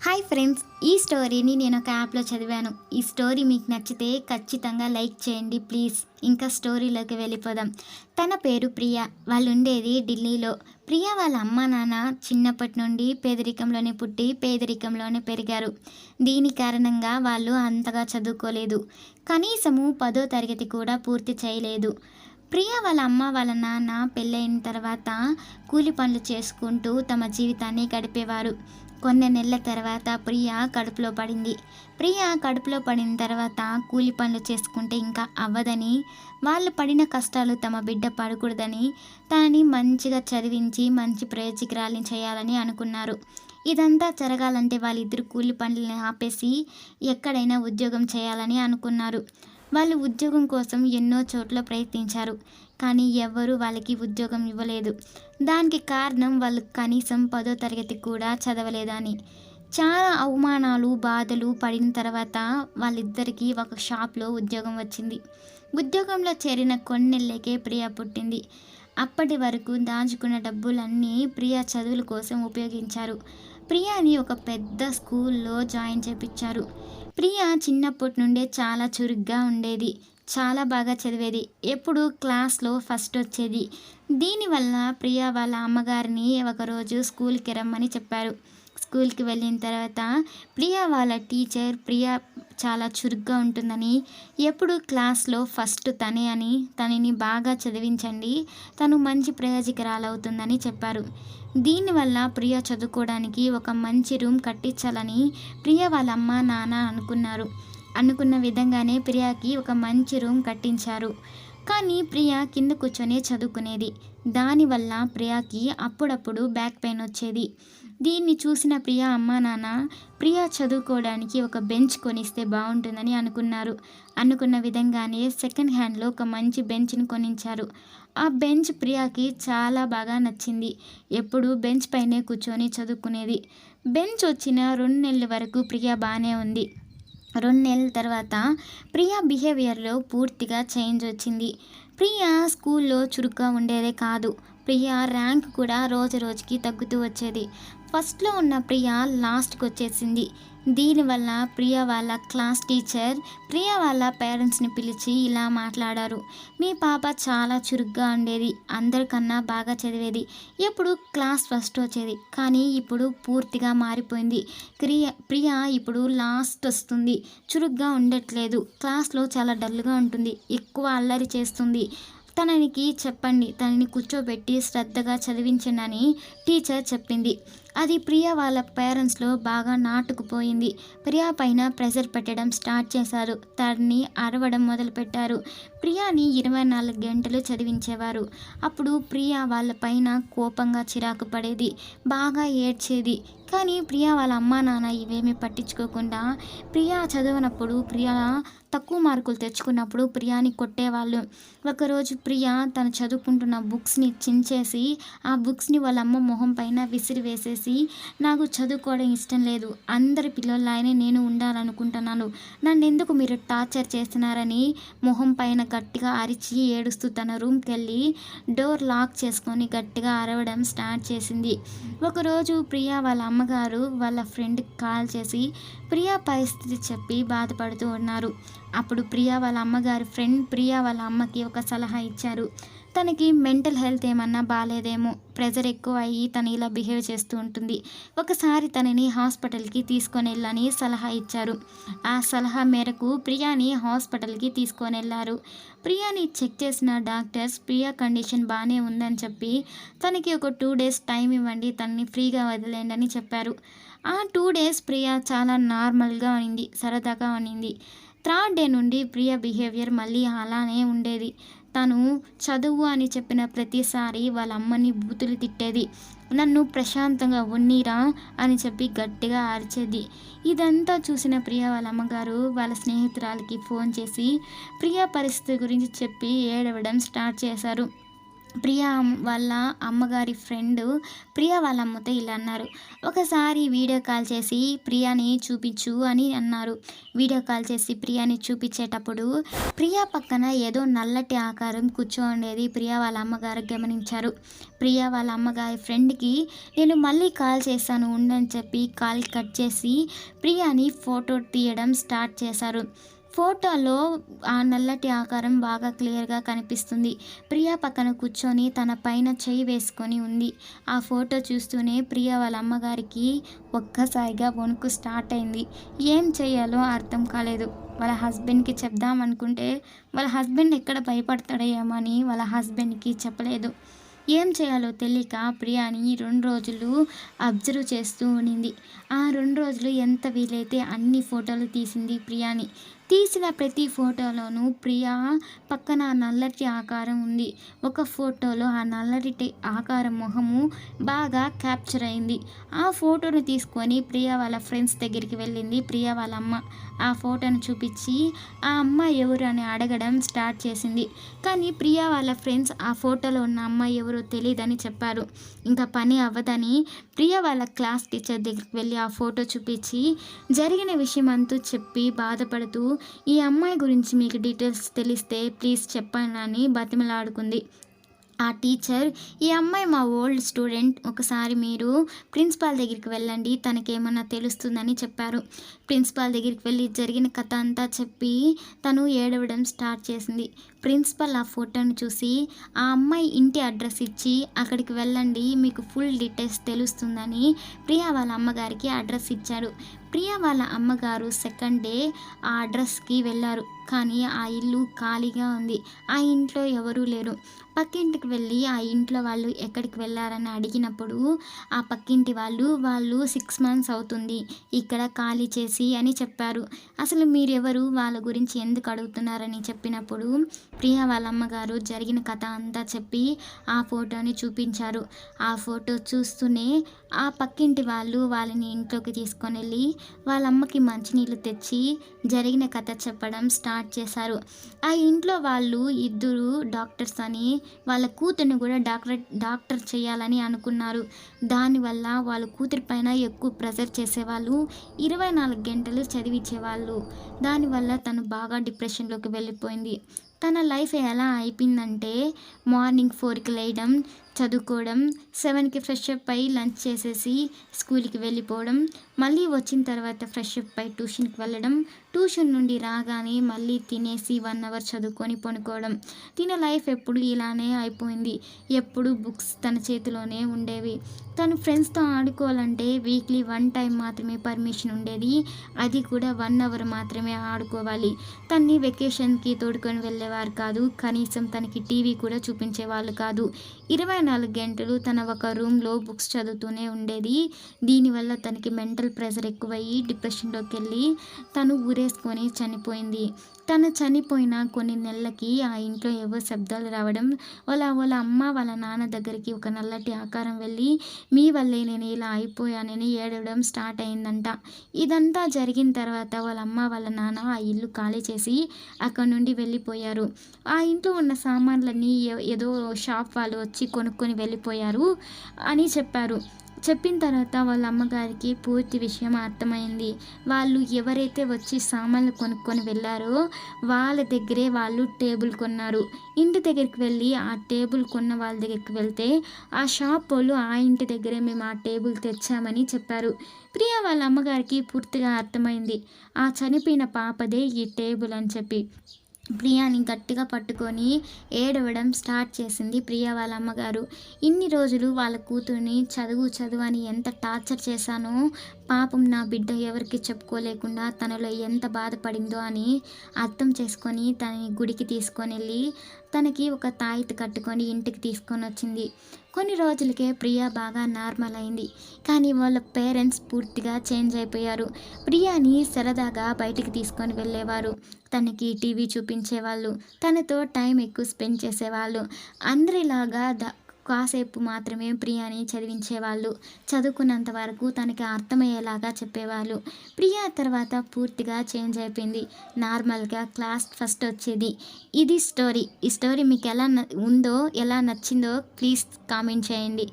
Hi friends, ఈ స్టోరీని నేను ఒక యాప్లో చదివాను. ఈ స్టోరీ మీకు నచ్చితే ఖచ్చితంగా లైక్ చేయండి ప్లీజ్. ఇంకా స్టోరీలోకి వెళ్ళిపోదాం. తన పేరు ప్రియా. వాళ్ళు ఉండేది ఢిల్లీలో. ప్రియా వాళ్ళ అమ్మ నాన్న చిన్నప్పటి నుండి పేదరికంలోనే పుట్టి పేదరికంలోనే పెరిగారు. దీని కారణంగా వాళ్ళు అంతగా చదువుకోలేదు. కనీసము 10వ తరగతి కూడా పూర్తి చేయలేదు. ప్రియా వాళ్ళ అమ్మ వాళ్ళ నాన్న పెళ్ళైన తర్వాత కూలి పనులు చేసుకుంటూ తమ జీవితాన్ని గడిపేవారు. కొన్ని నెలల తర్వాత ప్రియా కడుపులో పడిన తర్వాత కూలి పనులు చేసుకుంటే ఇంకా అవ్వదని, వాళ్ళు పడిన కష్టాలు తమ బిడ్డ పడకూడదని తనని మంచిగా చదివించి మంచి ప్రయోజకురాలిని చేయాలని అనుకున్నారు. ఇదంతా జరగాలంటే వాళ్ళిద్దరు కూలి పనులని ఆపేసి ఎక్కడైనా ఉద్యోగం చేయాలని అనుకున్నారు. వాళ్ళు ఉద్యోగం కోసం ఎన్నో చోట్ల ప్రయత్నించారు, కానీ ఎవ్వరూ వాళ్ళకి ఉద్యోగం ఇవ్వలేదు. దానికి కారణం వాళ్ళు కనీసం 10వ తరగతి కూడా చదవలేదని. చాలా అవమానాలు బాధలు పడిన తర్వాత వాళ్ళిద్దరికీ ఒక షాప్లో ఉద్యోగం వచ్చింది. ఉద్యోగంలో చేరిన కొన్ని నెలలకే ప్రియా పుట్టింది. అప్పటి వరకు దాచుకున్న డబ్బులన్నీ ప్రియా చదువుల కోసం ఉపయోగించారు. ప్రియాని ఒక పెద్ద స్కూల్లో జాయిన్ చేపించారు. ప్రియా చిన్నప్పటి నుండే చాలా చురుగ్గా ఉండేది. చాలా బాగా చదివేది. ఎప్పుడు క్లాస్లో ఫస్ట్ వచ్చేది. దీనివల్ల ప్రియా వాళ్ళ అమ్మగారిని ఒకరోజు స్కూల్కి రమ్మని చెప్పారు. స్కూల్కి వెళ్ళిన తర్వాత ప్రియా వాళ్ళ టీచర్ ప్రియా చాలా చురుగ్గా ఉంటుందని, ఎప్పుడు క్లాస్లో ఫస్ట్ తనే అని, తనని బాగా చదివించండి, తను మంచి ప్రయోజకురాలవుతుందని చెప్పారు. దీనివల్ల ప్రియా చదువుకోవడానికి ఒక మంచి రూమ్ కట్టించాలని ప్రియా వాళ్ళ అమ్మ నాన్న అనుకున్నారు. అనుకున్న విధంగానే ప్రియాకి ఒక మంచి రూమ్ కట్టించారు. కానీ ప్రియా కింద కూర్చొనే చదువుకునేది. దానివల్ల ప్రియాకి అప్పుడప్పుడు బ్యాక్ పెయిన్ వచ్చేది. దీన్ని చూసిన ప్రియా అమ్మ నాన్న ప్రియా చదువుకోవడానికి ఒక బెంచ్ కొనిస్తే బాగుంటుందని అనుకున్నారు. అనుకున్న విధంగానే సెకండ్ హ్యాండ్లో ఒక మంచి బెంచ్ని కొనించారు. ఆ బెంచ్ ప్రియాకి చాలా బాగా నచ్చింది. ఎప్పుడు బెంచ్ పైనే కూర్చొని చదువుకునేది. బెంచ్ వచ్చిన 2 నెలల వరకు ప్రియా బాగానే ఉంది. 2 నెలల తర్వాత ప్రియా బిహేవియర్లో పూర్తిగా చేంజ్ వచ్చింది. ప్రియా స్కూల్లో చురుగ్గా ఉండేదే కాదు, ప్రియా ర్యాంక్ కూడా రోజు రోజుకి తగ్గుతూ వచ్చేది. ఫస్ట్లో ఉన్న ప్రియా లాస్ట్కి వచ్చేసింది. దీనివల్ల ప్రియా వాళ్ళ క్లాస్ టీచర్ ప్రియా వాళ్ళ పేరెంట్స్ని పిలిచి ఇలా మాట్లాడారు. మీ పాప చాలా చురుగ్గా ఉండేది, అందరికన్నా బాగా చదివేది, ఎప్పుడు క్లాస్ ఫస్ట్ వచ్చేది, కానీ ఇప్పుడు పూర్తిగా మారిపోయింది. ప్రియా ఇప్పుడు లాస్ట్ వస్తుంది, చురుగ్గా ఉండట్లేదు, క్లాస్లో చాలా డల్గా ఉంటుంది, ఎక్కువ అల్లరి చేస్తుంది. తననికి చెప్పండి, తనని కూర్చోబెట్టి శ్రద్ధగా చదివించండి అని టీచర్ చెప్పింది. అది ప్రియా వాళ్ళ పేరెంట్స్లో బాగా నాటుకుపోయింది. ప్రియా పైన ప్రెషర్ పెట్టడం స్టార్ట్ చేశారు. తనని అరవడం మొదలుపెట్టారు. ప్రియాని 24 గంటలు చదివించేవారు. అప్పుడు ప్రియా వాళ్ళ పైన కోపంగా చిరాకు పడేది, బాగా ఏడ్చేది. కానీ ప్రియా వాళ్ళ అమ్మా నాన్న ఇవేమీ పట్టించుకోకుండా ప్రియా చదవనప్పుడు, ప్రియా తక్కువ మార్కులు తెచ్చుకున్నప్పుడు ప్రియాని కొట్టేవాళ్ళు. ఒకరోజు ప్రియా తను చదువుకుంటున్న బుక్స్ని చించేసి ఆ బుక్స్ని వాళ్ళ అమ్మ మొహం పైన విసిరి వేసేసి, నాకు చదువుకోవడం ఇష్టం లేదు, అందరి పిల్లలానే నేను ఉండాలనుకుంటున్నాను, నన్ను ఎందుకు మీరు టార్చర్ చేస్తున్నారని మొహం పైన గట్టిగా అరిచి ఏడుస్తూ తన రూమ్కి వెళ్ళి డోర్ లాక్ చేసుకొని గట్టిగా అరవడం స్టార్ట్ చేసింది. ఒకరోజు ప్రియా వాళ్ళ అమ్మగారు వాళ్ళ ఫ్రెండ్కి కాల్ చేసి ప్రియా పరిస్థితి చెప్పి బాధపడుతూ ఉన్నారు. అప్పుడు ప్రియా వాళ్ళ అమ్మగారి ఫ్రెండ్ ప్రియా వాళ్ళ అమ్మకి ఒక సలహా ఇచ్చారు. తనకి మెంటల్ హెల్త్ ఏమన్నా బాగాలేదేమో, ప్రెజర్ ఎక్కువ అయ్యి తను ఇలా బిహేవ్ చేస్తూ ఉంటుంది, ఒకసారి తనని హాస్పిటల్కి తీసుకొని వెళ్ళని సలహా ఇచ్చారు. ఆ సలహా మేరకు ప్రియాని హాస్పిటల్కి తీసుకొని వెళ్ళారు. ప్రియాని చెక్ చేసిన డాక్టర్స్ ప్రియా కండిషన్ బాగానే ఉందని చెప్పి తనకి ఒక 2 డేస్ టైం ఇవ్వండి, తనని ఫ్రీగా వదిలేండి అని చెప్పారు. ఆ 2 డేస్ ప్రియా చాలా నార్మల్గా అనింది, సరదాగా అనింది. 3rd డే నుండి ప్రియా బిహేవియర్ మళ్ళీ అలానే ఉండేది. తను చదువు అని చెప్పిన ప్రతిసారి వాళ్ళ అమ్మని బూతులు తిట్టేది. నన్ను ప్రశాంతంగా ఉన్నీరా అని చెప్పి గట్టిగా అరిచేది. ఇదంతా చూసిన ప్రియా వాళ్ళ అమ్మగారు వాళ్ళ స్నేహితురాలకి ఫోన్ చేసి ప్రియా పరిస్థితి గురించి చెప్పి ఏడవడం స్టార్ట్ చేశారు. వాళ్ళ అమ్మగారి ఫ్రెండు ప్రియా వాళ్ళ అమ్మతో ఇలా అన్నారు. ఒకసారి వీడియో కాల్ చేసి ప్రియాని చూపించు అని అన్నారు. వీడియో కాల్ చేసి ప్రియాని చూపించేటప్పుడు ప్రియా పక్కన ఏదో నల్లటి ఆకారం కూర్చోండేది ప్రియా వాళ్ళ అమ్మగారు గమనించారు. ప్రియా వాళ్ళ అమ్మగారి ఫ్రెండ్కి నేను మళ్ళీ కాల్ చేశాను ఉండని చెప్పి కాల్ కట్ చేసి ప్రియాని ఫోటో తీయడం స్టార్ట్ చేశారు. ఫోటోలో ఆ నల్లటి ఆకారం బాగా క్లియర్‌గా కనిపిస్తుంది. ప్రియా పక్కన కూర్చొని తన పైన చెయ్యి వేసుకొని ఉంది. ఆ ఫోటో చూస్తూనే ప్రియా వాళ్ళ అమ్మగారికి ఒక్కసారిగా వణుకు స్టార్ట్ అయింది. ఏం చేయాలో అర్థం కాలేదు. వాళ్ళ హస్బెండ్‌కి చెప్దామనుకుంటే వాళ్ళ హస్బెండ్ ఎక్కడ భయపడతాడో ఏమో అని వాళ్ళ హస్బెండ్‌కి చెప్పలేదు. ఏం చేయాలో తెలియక ప్రియాని 2 రోజులు అబ్జర్వ్ చేస్తూ ఉండింది. ఆ 2 రోజులు ఎంత వీలైతే అన్ని ఫోటోలు తీసింది ప్రియాని. తీసిన ప్రతి ఫోటోలోనూ ప్రియా పక్కన ఆ నల్లటి ఆకారం ఉంది. ఒక ఫోటోలో ఆ నల్లటి ఆకారం మొహము బాగా క్యాప్చర్ అయింది. ఆ ఫోటోను తీసుకొని ప్రియా వాళ్ళ ఫ్రెండ్స్ దగ్గరికి వెళ్ళింది ప్రియా వాళ్ళ అమ్మ. ఆ ఫోటోను చూపించి ఆ అమ్మాయి ఎవరు అని అడగడం స్టార్ట్ చేసింది. కానీ ప్రియా వాళ్ళ ఫ్రెండ్స్ ఆ ఫోటోలో ఉన్న అమ్మాయి ఎవరో తెలియదని చెప్పారు. ఇంకా పని అవ్వదని ప్రియా వాళ్ళ క్లాస్ టీచర్ దగ్గరికి వెళ్ళి ఆ ఫోటో చూపించి జరిగిన విషయం అంతా చెప్పి బాధపడుతూ ఈ అమ్మాయి గురించి మీకు డీటెయిల్స్ తెలిస్తే ప్లీజ్ చెప్పండి అని బతిమలాడుకుంది. ఆ టీచర్ ఈ అమ్మాయి మా ఓల్డ్ స్టూడెంట్, ఒకసారి మీరు ప్రిన్సిపాల్ దగ్గరికి వెళ్ళండి తనకేమన్నా తెలుస్తుందని చెప్పారు. ప్రిన్సిపాల్ దగ్గరికి వెళ్ళి జరిగిన కథ అంతా చెప్పి తను ఏడవడం స్టార్ట్ చేసింది. ప్రిన్సిపల్ ఆ ఫోటోని చూసి ఆ అమ్మాయి ఇంటి అడ్రస్ ఇచ్చి అక్కడికి వెళ్ళండి మీకు ఫుల్ డీటెయిల్స్ తెలుస్తుందని ప్రియా వాళ్ళ అమ్మగారికి అడ్రస్ ఇచ్చారు. ప్రియా వాళ్ళ అమ్మగారు సెకండ్ డే ఆ అడ్రస్కి వెళ్ళారు. కానీ ఆ ఇల్లు ఖాళీగా ఉంది. ఆ ఇంట్లో ఎవరూ లేరు. పక్కింటికి వెళ్ళి ఆ ఇంట్లో వాళ్ళు ఎక్కడికి వెళ్ళారని అడిగినప్పుడు ఆ పక్కింటి వాళ్ళు 6 మంత్స్ అవుతుంది ఇక్కడ ఖాళీ చేసి అని చెప్పారు. అసలు మీరెవరు వాళ్ళ గురించి ఎందుకు అడుగుతున్నారని చెప్పినప్పుడు ప్రియా వాళ్ళ అమ్మగారు జరిగిన కథ అంతా చెప్పి ఆ ఫోటోని చూపించారు. ఆ ఫోటో చూస్తూనే ఆ పక్కింటి వాళ్ళు వాళ్ళని ఇంట్లోకి తీసుకొని వెళ్ళి వాళ్ళ అమ్మకి మంచినీళ్ళు తెచ్చి జరిగిన కథ చెప్పడం స్టార్ట్ చేశారు. ఆ ఇంట్లో వాళ్ళు ఇద్దరు డాక్టర్స్ అని వాళ్ళ కూతుర్ని కూడా డాక్టర్ చేయాలని అనుకున్నారు. దానివల్ల వాళ్ళ కూతురి పైన ఎక్కువ ప్రెజర్ చేసేవాళ్ళు, 24 గంటలు చదివించేవాళ్ళు. దానివల్ల తను బాగా డిప్రెషన్లోకి వెళ్ళిపోయింది. తన లైఫ్ ఎలా అయిపోయిందంటే మార్నింగ్ 4కి లేయడం, చదువుకోవడం, 7కి ఫ్రెష్ అప్ అయ్యి లంచ్ చేసేసి స్కూల్కి వెళ్ళిపోవడం, మళ్ళీ వచ్చిన తర్వాత ఫ్రెష్ అప్ అయ్యి ట్యూషన్కి వెళ్ళడం, ట్యూషన్ నుండి రాగానే మళ్ళీ తినేసి 1 అవర్ చదువుకొని పడుకోవడం. తిన లైఫ్ ఎప్పుడు ఇలానే అయిపోయింది. ఎప్పుడు బుక్స్ తన చేతిలోనే ఉండేవి. తను ఫ్రెండ్స్తో ఆడుకోవాలంటే వీక్లీ 1 టైం మాత్రమే పర్మిషన్ ఉండేది. అది కూడా 1 అవర్ మాత్రమే ఆడుకోవాలి. తన్ని వెకేషన్కి తోడుకొని వెళ్ళేవారు కాదు. కనీసం తనకి టీవీ కూడా చూపించేవాళ్ళు కాదు. 24 గంటలు తన ఒక రూమ్లో బుక్స్ చదువుతూనే ఉండేది. దీనివల్ల తనకి మెంటల్ ప్రెషర్ ఎక్కువయ్యి డిప్రెషన్లోకి వెళ్ళి తను ఊరేసుకొని చనిపోయింది. తను చనిపోయిన కొన్ని నెలలకి ఆ ఇంట్లో ఏవో శబ్దాలు రావడం, వాళ్ళ అమ్మ వాళ్ళ నాన్న దగ్గరికి ఒక నల్లటి ఆకారం వెళ్ళి మీ వల్లే నేను ఇలా అయిపోయానని ఏడవడం స్టార్ట్ అయిందంట. ఇదంతా జరిగిన తర్వాత వాళ్ళ అమ్మ వాళ్ళ నాన్న ఆ ఇల్లు ఖాళీ చేసి అక్కడ నుండి వెళ్ళిపోయారు. ఆ ఇంట్లో ఉన్న సామాన్లన్నీ ఏదో షాప్ వాళ్ళు వచ్చి కొనుక్కొని వెళ్ళిపోయారు అని చెప్పారు. చెప్పిన తర్వాత వాళ్ళ అమ్మగారికి పూర్తి విషయం అర్థమైంది. వాళ్ళు ఎవరైతే వచ్చి సామాన్లు కొనుక్కొని వెళ్ళారో వాళ్ళ దగ్గరే వాళ్ళు టేబుల్ కొన్నారు. ఇంటి దగ్గరికి వెళ్ళి ఆ టేబుల్ కొన్న వాళ్ళ దగ్గరికి వెళ్తే ఆ షాప్ వాళ్ళు ఆ ఇంటి దగ్గరే మేము ఆ టేబుల్ తెచ్చామని చెప్పారు. ప్రియా వాళ్ళ అమ్మగారికి పూర్తిగా అర్థమైంది. ఆ చనిపోయిన పాపదే ఈ టేబుల్ అని చెప్పి. ప్రియాని గట్టిగా పట్టుకొని ఏడవడం స్టార్ట్ చేసింది ప్రియా వాళ్ళ అమ్మగారు. ఇన్ని రోజులు వాళ్ళ కూతుర్ని చదువు అని ఎంత టార్చర్ చేశానో, పాపం నా బిడ్డ ఎవరికి చెప్పుకోలేకుండా తనలో ఎంత బాధపడిందో అని అర్థం చేసుకొని తనని గుడికి తీసుకొని వెళ్ళి తనకి ఒక తాయితీ కట్టుకొని ఇంటికి తీసుకొని వచ్చింది. కొన్ని రోజులకే ప్రియా బాగా నార్మల్ అయింది. కానీ వాళ్ళ పేరెంట్స్ పూర్తిగా చేంజ్ అయిపోయారు. ప్రియాని సరదాగా బయటికి తీసుకొని వెళ్ళేవారు. తనకి టీవీ చూపించేవాళ్ళు, తనతో టైం ఎక్కువ స్పెండ్ చేసేవాళ్ళు. అందరిలాగా కాసేపు మాత్రమే ప్రియాని చదివించేవాళ్ళు. చదువుకున్నంత వరకు తనకి అర్థమయ్యేలాగా చెప్పేవాళ్ళు. ప్రియా తర్వాత పూర్తిగా చేంజ్ అయిపోయింది. నార్మల్‌గా క్లాస్ ఫస్ట్ వచ్చేది. ఇది స్టోరీ. ఈ స్టోరీ మీకెలా ఉందో, ఎలా నచ్చిందో ప్లీజ్ కామెంట్ చేయండి.